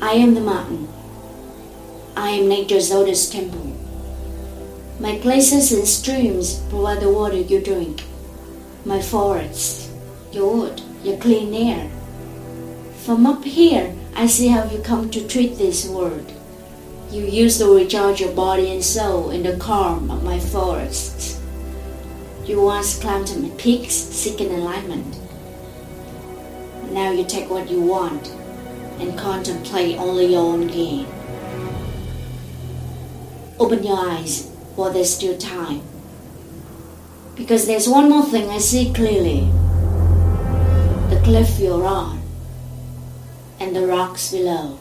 I am the mountain. I am nature's oldest temple. My glaciers and streams provide the water you drink. My forests, your wood, your clean air. From up here, I see how you come to treat this world. You used to recharge your body and soul in the calm of my forests. You once climbed to my peaks seeking enlightenment. Now you take what you want and contemplate only your own gain. Open your eyes while there's still time. Because there's one more thing I see clearly. The cliff you're on and the rocks below.